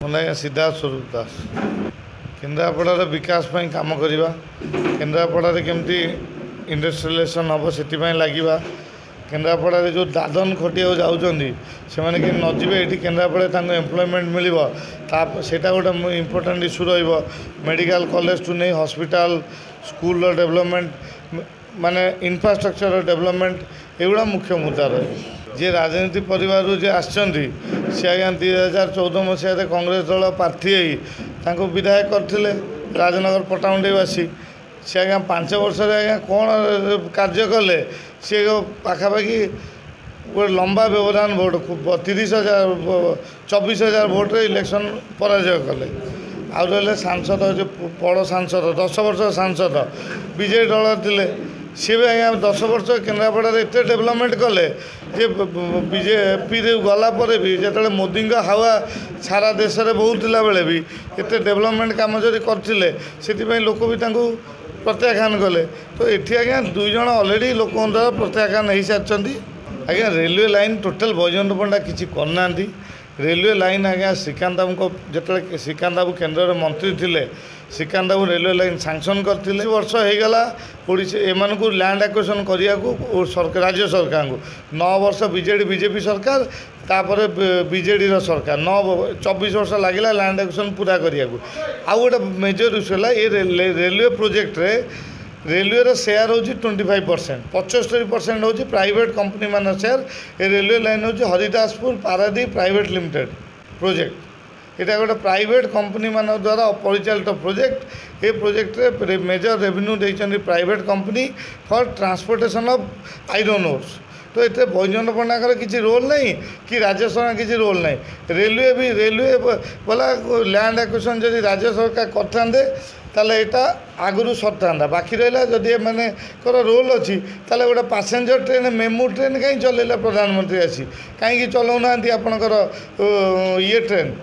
मैं सिद्धार्थ स्वरूप दास केन्द्रापड़ार विकास काम करवा केन्द्रापड़ार केमती इंडस्ट्रियलाइजेशन हम से लगे केन्द्रापड़ार जो दादन खटिया जाऊँगी से कि नजीबे ये केन्द्रापड़ा एम्प्लॉयमेंट मिल सेटा गोटे इम्पोर्टाट इश्यू रेडिकल कॉलेज टू नहीं हॉस्पिटल स्कूल डेवलपमेंट माने इंफ्रास्ट्रक्चर डेवलपमेंट एगुड़ा मुख्य मुद्दा रही जे राजनीति परिवार जे आसचंदी से आज्ञा 2014 मसीह कांग्रेस दल प्रार्थी होई विधायक करते राजनगर पटामुंडेवासी से आज्ञा 5 वर्ष आज्ञा कौन कार्य कले सी पाखापाखि गोटे लंबा व्यवधान भोट 30,000 24,000 भोट्रे इलेक्शन पराजय कले आउ रहा सांसद जो बड़ सांसद 10 वर्ष सांसद विजेडी दल थे सी भी आज्ञा 10 वर्ष केन्द्रापड़ा एत डेभलपमेंट कले बीजेपी गलापर भी जो मोदी हावा सारा देश में बहुला बेले भी एत डेभलपमेंट कम जब करते से लोक भी प्रत्याख्यान कले तो ये आज्ञा 2 जन अलरेडी लोक द्वारा प्रत्याख्यान हो सारी आज्ञा रेलवे लाइन टोटाल बैजयंत पंडा किसी करना रेलवे लाइन आज्ञा श्रीकांत बाबू जो श्रीकांत बाबू केन्द्र मंत्री थे श्रीकांत बाबू रेलवे लाइन सांसन करते वर्ष होगला ओडिशा एम को लैंड एक्विजिशन करने को राज्य सरकार को 9 वर्ष बीजेपी सरकार तापर बीजेडी सरकार 24 वर्ष लगे लैंड एक्विजिशन पूरा करने को आउ गोटे मेजर इश्यू है ये रेलवे प्रोजेक्ट रे रेलवे शेयर हूँ 25% 75% हूँ प्राइवेट कंपनी मान शेयर ये रेलवे लाइन हूँ Haridaspur Paradip private limited project यहाँ गोटे प्राइवेट कंपनी मान द्वारा परिचालित प्रोजेक्ट ये प्रोजेक्ट रे मेजर रेवेन्यू देते private company for transportation of iron ores तो ये बैजयंत पंडा किसी रोल नहीं कि राज्य सरकार किसी रोल नहीं रेलवे बोला लैंड एक्विजिशन जब राज्य सरकार करते ताले एटा आगुरी सरता बाकी रहा जदि एम रोल अच्छी ताले गोटे पैसेंजर ट्रेन मेमू ट्रेन कहीं चलैला प्रधानमंत्री आसी कहीं चलाऊना आपणकर ये ट्रेन